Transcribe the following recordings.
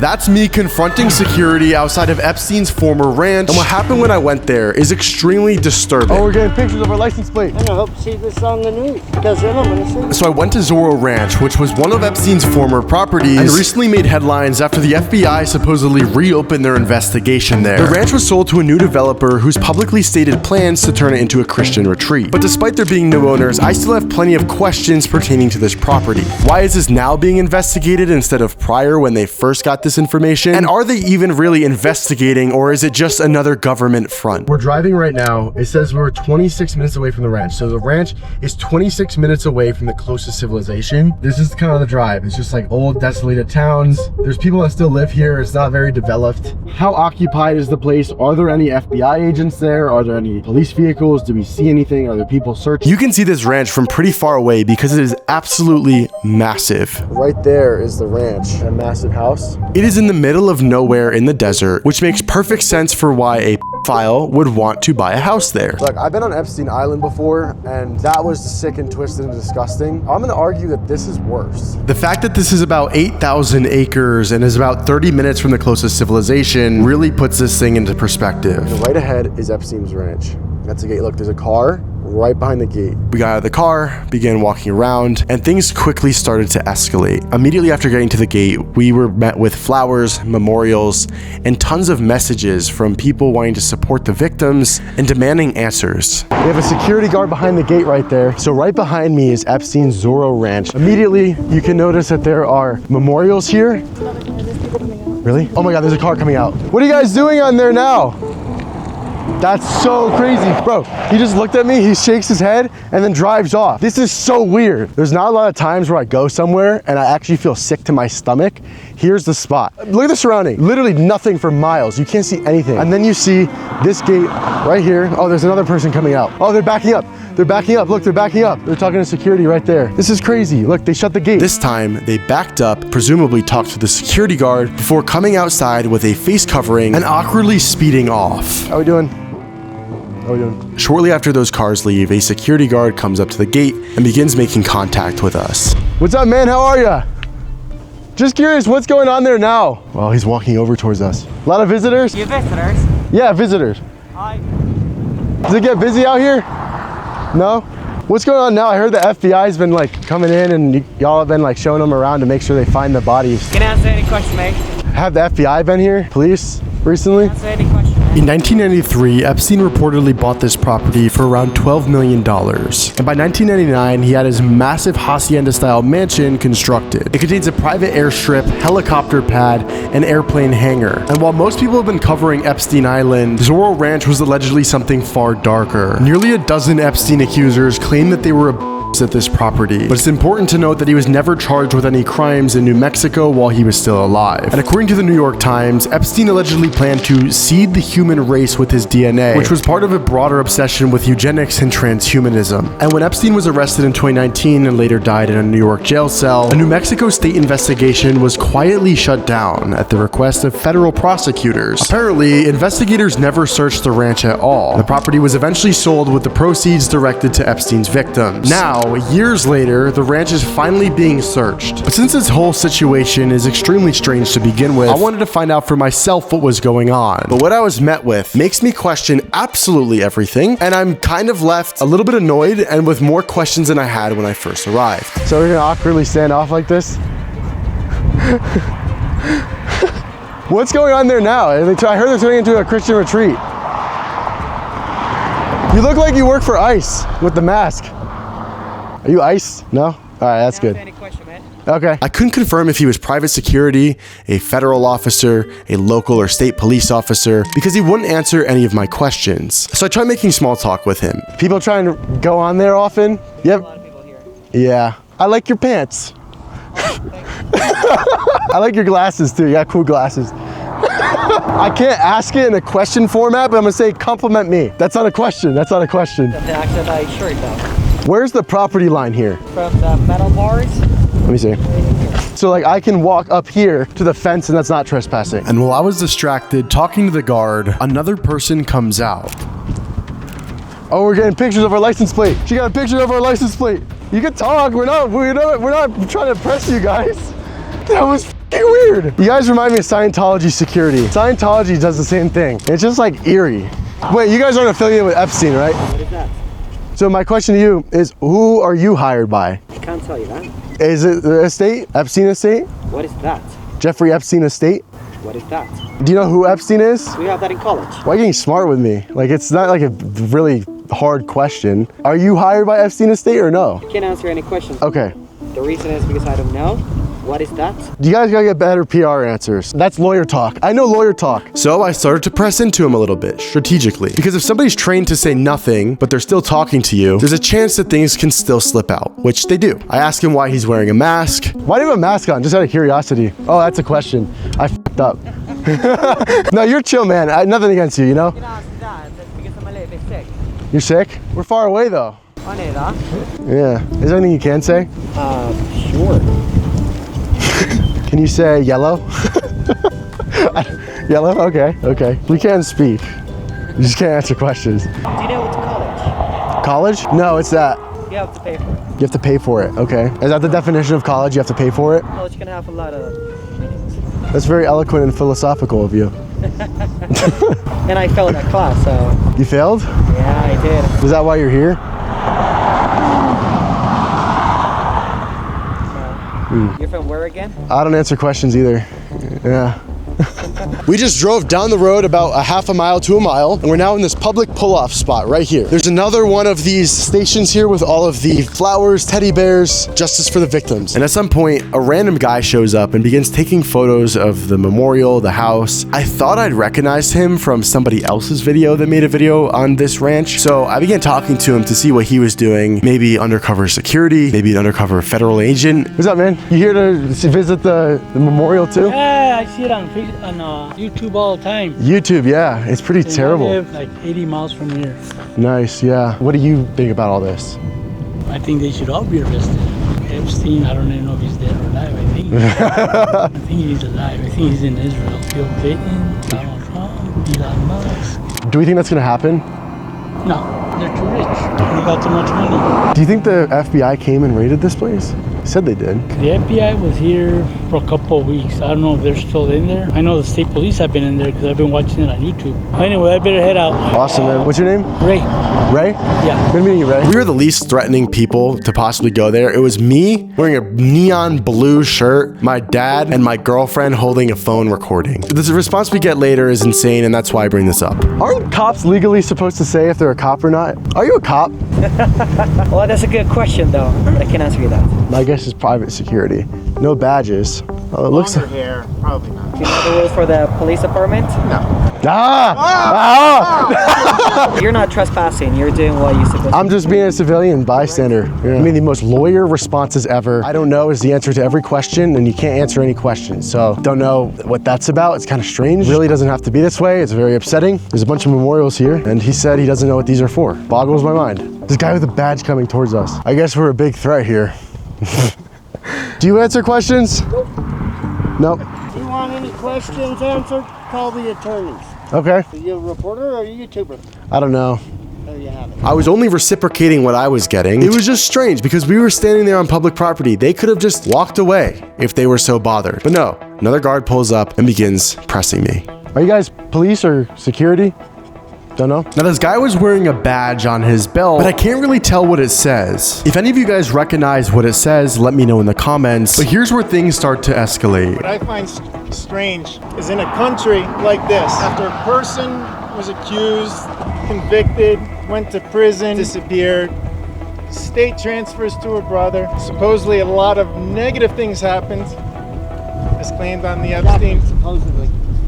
That's me confronting security outside of Epstein's former ranch. And what happened when I went there is extremely disturbing. Oh, we're getting pictures of our license plate. I hope to see this on the news because they're not going to see. So I went to Zorro Ranch, which was one of Epstein's former properties, and recently made headlines after the FBI supposedly reopened their investigation there. The ranch was sold to a new developer whose publicly stated plans to turn it into a Christian retreat. But despite there being no owners, I still have plenty of questions pertaining to this property. Why is this now being investigated instead of prior when they first got this information? And are they even really investigating, or is it just another government front? We're driving right now. It says we're 26 minutes away from the ranch. So the ranch is 26 minutes away from the closest civilization. This is kind of the drive. It's just like old, desolated towns. There's people that still live here. It's not very developed. How occupied is the place? Are there any FBI agents there? Are there any police vehicles? Do we see anything? Are there people searching? You can see this ranch from pretty far away because it is absolutely massive. Right there is the ranch, a massive house. It is in the middle of nowhere in the desert, which makes perfect sense for why a pedophile would want to buy a house there. Look, I've been on Epstein Island before, and that was sick and twisted and disgusting. I'm gonna argue that this is worse. The fact that this is about 8,000 acres and is about 30 minutes from the closest civilization really puts this thing into perspective. And right ahead is Epstein's ranch. That's a gate. Look, there's a car right behind the gate. We got out of the car, began walking around, and things quickly started to escalate. Immediately after getting to the gate, we were met with flowers, memorials, and tons of messages from people wanting to support the victims and demanding answers. We have a security guard behind the gate right there. So right behind me is Epstein's Zorro Ranch. Immediately, you can notice that there are memorials here. Really? Oh my God, there's a car coming out. What are you guys doing on there now? That's so crazy. Bro, he just looked at me, he shakes his head, and then drives off. This is so weird. There's not a lot of times where I go somewhere and I actually feel sick to my stomach. Here's the spot. Look at the surrounding. Literally nothing for miles. You can't see anything. And then you see this gate right here. Oh, there's another person coming out. Oh, they're backing up. They're backing up. Look, they're backing up. They're talking to security right there. This is crazy. Look, they shut the gate. This time, they backed up, presumably talked to the security guard before coming outside with a face covering and awkwardly speeding off. How we doing? Shortly after those cars leave, a security guard comes up to the gate and begins making contact with us. What's up, man? How are ya? Just curious, what's going on there now? Well, he's walking over towards us. A lot of visitors? You visitors? Yeah, visitors. Hi. Does it get busy out here? No? What's going on now? I heard the FBI's been like coming in and y'all have been like showing them around to make sure they find the bodies. Can I answer any question, mate? Have the FBI been here? Police? Recently? Answer any question. In 1993, Epstein reportedly bought this property for around $12 million. And by 1999, he had his massive hacienda-style mansion constructed. It contains a private airstrip, helicopter pad, and airplane hangar. And while most people have been covering Epstein Island, Zorro Ranch was allegedly something far darker. Nearly a dozen Epstein accusers claim that they were at this property, but it's important to note that he was never charged with any crimes in New Mexico while he was still alive. And according to the New York Times, Epstein allegedly planned to seed the human race with his DNA, which was part of a broader obsession with eugenics and transhumanism. And when Epstein was arrested in 2019 and later died in a New York jail cell, a New Mexico state investigation was quietly shut down at the request of federal prosecutors. Apparently, investigators never searched the ranch at all. The property was eventually sold with the proceeds directed to Epstein's victims. Now, years later, the ranch is finally being searched. But since this whole situation is extremely strange to begin with, I wanted to find out for myself what was going on. But what I was met with makes me question absolutely everything, and I'm kind of left a little bit annoyed and with more questions than I had when I first arrived. So we're gonna awkwardly stand off like this? What's going on there now? I heard they're turning into a Christian retreat. You look like you work for ICE with the mask. Are you ICE? No? All right, that's good. Any question, man? Okay. I couldn't confirm if he was private security, a federal officer, a local or state police officer, because he wouldn't answer any of my questions. So I tried making small talk with him. People trying to go on there often? Yep. A lot of people here. Yeah. I like your pants. I like your glasses too. You got cool glasses. I can't ask it in a question format, but I'm gonna say compliment me. That's not a question. That's not a question. The accent I shirt though. Where's the property line here? From the metal bars. Let me see. So like I can walk up here to the fence and that's not trespassing. And while I was distracted talking to the guard, another person comes out. Oh, we're getting pictures of our license plate. She got a picture of our license plate. You can talk. We're not trying to impress you guys. That was fucking weird. You guys remind me of Scientology security. Scientology does the same thing. It's just like eerie. Wait, you guys aren't affiliated with Epstein, right? What is that? So my question to you is, who are you hired by? I can't tell you that. Is it the estate? Epstein estate? What is that? Jeffrey Epstein estate? What is that? Do you know who Epstein is? We have that in college. Why are you getting smart with me? Like, it's not like a really hard question. Are you hired by Epstein estate or no? I can't answer any questions. Okay. The reason is because I don't know. What is that? You guys gotta get better PR answers. That's lawyer talk. I know lawyer talk. So I started to press into him a little bit, strategically. Because if somebody's trained to say nothing, but they're still talking to you, there's a chance that things can still slip out, which they do. I asked him why he's wearing a mask. Why do you have a mask on? Just out of curiosity. Oh, that's a question. I f***ed up. No, you're chill, man. Nothing against you, you know? You can ask that. That's because I'm a little bit sick. You're sick? We're far away, though. On it, huh? Yeah. Is there anything you can say? Sure. Can you say yellow? Yellow? Okay, okay. We can speak. You just can't answer questions. Do you know what's college? College? No, it's that. You have to pay for it. You have to pay for it, okay. Is that the definition of college? You have to pay for it? College can have a lot of meanings. That's very eloquent and philosophical of you. And I failed that class, so. You failed? Yeah, I did. Is that why you're here? You're from where again? I don't answer questions either. Yeah. We just drove down the road about a half a mile to a mile, and we're now in this public pull-off spot right here. There's another one of these stations here with all of the flowers, teddy bears, justice for the victims. And at some point, a random guy shows up and begins taking photos of the memorial, the house. I thought I'd recognize him from somebody else's video that made a video on this ranch. So I began talking to him to see what he was doing. Maybe undercover security, maybe an undercover federal agent. What's up, man? You here to visit the memorial too? Yeah, I see it on YouTube all the time. YouTube, yeah. It's pretty And terrible. I live like 80 miles from here. Nice, yeah. What do you think about all this? I think they should all be arrested. Epstein, I don't even know if he's dead or alive. I think he's alive. I think he's in Israel. Bill Clinton, Donald Trump, Elon Musk. Do we think that's gonna happen? No, they're too rich. They got too much money. Do you think the FBI came and raided this place? They said they did. The FBI was here for a couple of weeks. I don't know if they're still in there. I know the state police have been in there because I've been watching it on YouTube. Anyway, I better head out. Awesome, man. What's your name? Ray. Ray? Yeah. Good meeting you, Ray. We were the least threatening people to possibly go there. It was me wearing a neon blue shirt, my dad, and my girlfriend holding a phone recording. The response we get later is insane, and that's why I bring this up. Aren't cops legally supposed to say if they're a cop or not? Are you a cop? Well, that's a good question, though. I can answer you that. I guess it's private security. No badges. Oh, it looks like... hair, probably not. Do you know the rules for the police department? You're not trespassing. You're doing what you're supposed to. I'm just being a civilian bystander. Yeah. I mean, the most lawyer responses ever. I don't know is the answer to every question, and you can't answer any questions. So don't know what that's about. It's kind of strange. Really doesn't have to be this way. It's very upsetting. There's a bunch of memorials here, and he said he doesn't know what these are for. Boggles my mind. This guy with a badge coming towards us. I guess we're a big threat here. Do you answer questions? Nope. Nope. Do you want any questions answered? Call the attorneys. Okay. Are you a reporter or a YouTuber? I don't know. There you have it. I was only reciprocating what I was getting. It was just strange because we were standing there on public property. They could have just walked away if they were so bothered. But no, another guard pulls up and begins pressing me. Are you guys police or security? Don't know. Now this guy was wearing a badge on his belt, but I can't really tell what it says. If any of you guys recognize what it says, let me know in the comments. But here's where things start to escalate. What I find strange is in a country like this, after a person was accused, convicted, went to prison, disappeared, state transfers to her brother, supposedly a lot of negative things happened, as claimed on the Epstein.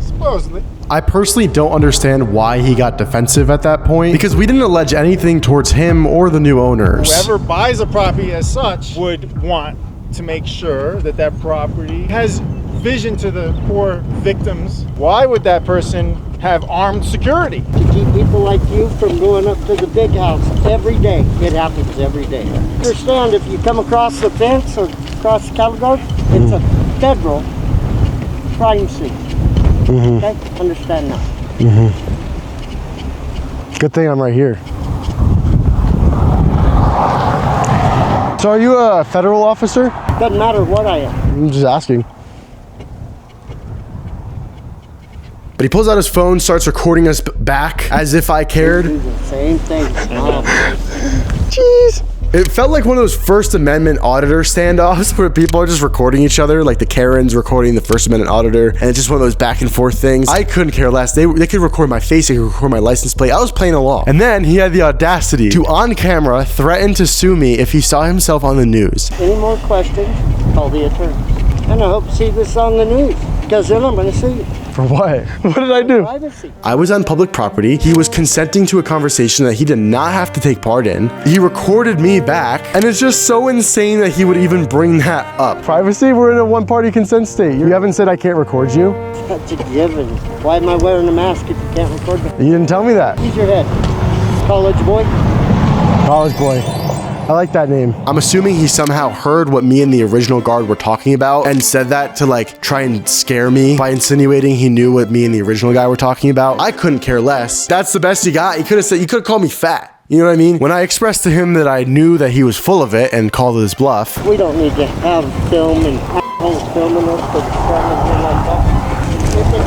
Supposedly. I personally don't understand why he got defensive at that point, because we didn't allege anything towards him or the new owners. Whoever buys a property as such would want to make sure that that property has vision to the poor victims. Why would that person have armed security? To keep people like you from going up to the big house every day. It happens every day. Understand, if you come across the fence or across the cattle guard, it's a federal crime scene. Okay? Understand that. Good thing I'm right here. So are you a federal officer? Doesn't matter what I am. I'm just asking. But he pulls out his phone, starts recording us back as if I cared. Do the same thing. Jeez. It felt like one of those First Amendment auditor standoffs where people are just recording each other, like the Karens recording the First Amendment auditor, and it's just one of those back and forth things. I couldn't care less. They could record my face, they could record my license plate. I was playing along. And then he had the audacity to, on camera, threaten to sue me if he saw himself on the news. Any more questions? Call the attorney. And I hope to see this on the news, because then I'm going to sue you. For what? What did I do? Privacy. I was on public property. He was consenting to a conversation that he did not have to take part in. He recorded me back, and it's just so insane that he would even bring that up. Privacy? We're in a one-party consent state. You haven't said I can't record you? That's a given. Why am I wearing a mask if you can't record me? You didn't tell me that. Use your head. College boy. College boy. I like that name. I'm assuming he somehow heard what me and the original guard were talking about and said that to like try and scare me by insinuating he knew what me and the original guy were talking about. I couldn't care less. That's the best he got. He could have said, you could have called me fat. You know what I mean? When I expressed to him that I knew that he was full of it and called his bluff. We don't need to have film and assholes filming us for anything like that. If they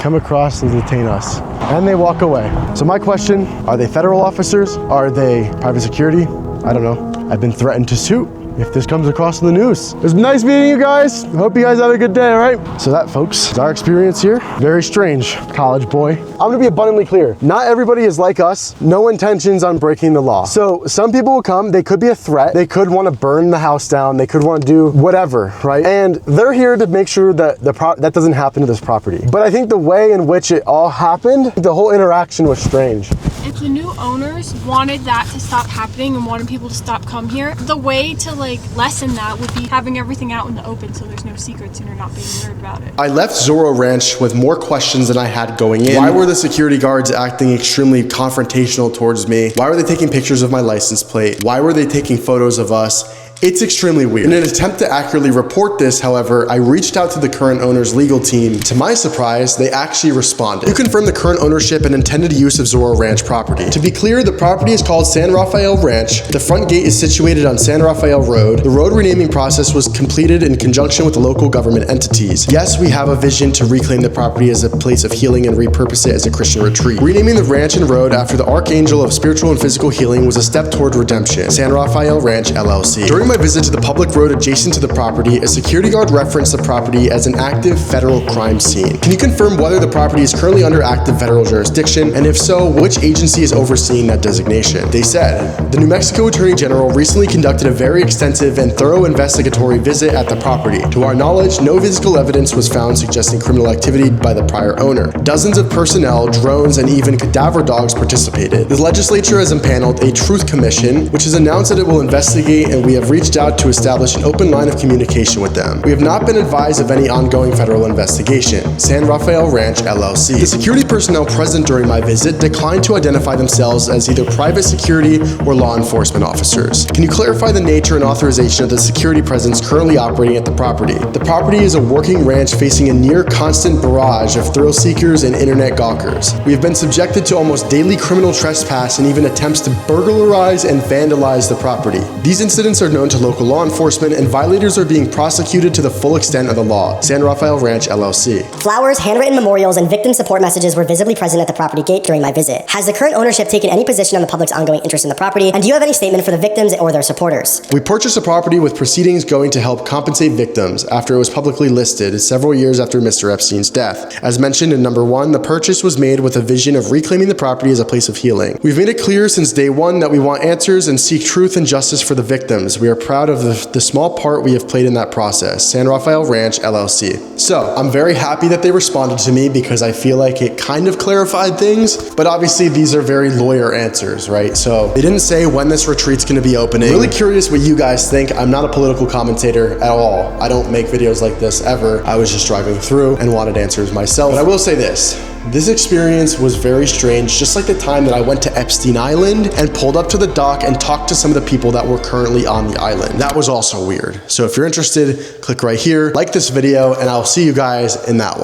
come across, we'll detain us. And they walk away. So my question, are they federal officers? Are they private security? I don't know. I've been threatened to sue if this comes across in the news. It was nice meeting you guys. Hope you guys have a good day, all right? So that, folks, is our experience here. Very strange, college boy. I'm gonna be abundantly clear. Not everybody is like us. No intentions on breaking the law. So some people will come, they could be a threat. They could wanna burn the house down. They could wanna do whatever, right? And they're here to make sure that that doesn't happen to this property. But I think the way in which it all happened, the whole interaction was strange. If the new owners wanted that to stop happening and wanted people to stop come here, the way to like lessen that would be having everything out in the open so there's no secrets and you're not being weird about it. I left Zorro Ranch with more questions than I had going in. Why were the security guards acting extremely confrontational towards me? Why were they taking pictures of my license plate? Why were they taking photos of us? It's extremely weird. In an attempt to accurately report this, however, I reached out to the current owner's legal team. To my surprise, they actually responded. You confirmed the current ownership and intended use of Zorro Ranch property. To be clear, the property is called San Rafael Ranch. The front gate is situated on San Rafael Road. The road renaming process was completed in conjunction with the local government entities. Yes, we have a vision to reclaim the property as a place of healing and repurpose it as a Christian retreat. Renaming the ranch and road after the archangel of spiritual and physical healing was a step toward redemption. San Rafael Ranch, LLC. During my visit to the public road adjacent to the property, a security guard referenced the property as an active federal crime scene. Can you confirm whether the property is currently under active federal jurisdiction, and if so, which agency is overseeing that designation? They said, the New Mexico Attorney General recently conducted a very extensive and thorough investigatory visit at the property. To our knowledge, no physical evidence was found suggesting criminal activity by the prior owner. Dozens of personnel, drones, and even cadaver dogs participated. The legislature has impaneled a Truth Commission, which has announced that it will investigate, and we have reached out to establish an open line of communication with them. We have not been advised of any ongoing federal investigation. San Rafael Ranch, LLC. The security personnel present during my visit declined to identify themselves as either private security or law enforcement officers. Can you clarify the nature and authorization of the security presence currently operating at the property? The property is a working ranch facing a near constant barrage of thrill seekers and internet gawkers. We have been subjected to almost daily criminal trespass and even attempts to burglarize and vandalize the property. These incidents are known to local law enforcement, and violators are being prosecuted to the full extent of the law. San Rafael Ranch, LLC. Flowers, handwritten memorials, and victim support messages were visibly present at the property gate during my visit. Has the current ownership taken any position on the public's ongoing interest in the property, and do you have any statement for the victims or their supporters? We purchased the property with proceedings going to help compensate victims after it was publicly listed several years after Mr. Epstein's death. As mentioned in number 1, the purchase was made with a vision of reclaiming the property as a place of healing. We've made it clear since day one that we want answers and seek truth and justice for the victims. We are proud of the small part we have played in that process. San Rafael Ranch, LLC. So, I'm very happy that they responded to me because I feel like it kind of clarified things, but obviously these are very lawyer answers, right? So, they didn't say when this retreat's gonna be opening. Really curious what you guys think. I'm not a political commentator at all. I don't make videos like this ever. I was just driving through and wanted answers myself. But I will say this experience was very strange, just like the time that I went to Epstein Island and pulled up to the dock and talked to some of the people that were currently on the island. That was also weird. So if you're interested, click right here, like this video, and I'll see you guys in that one.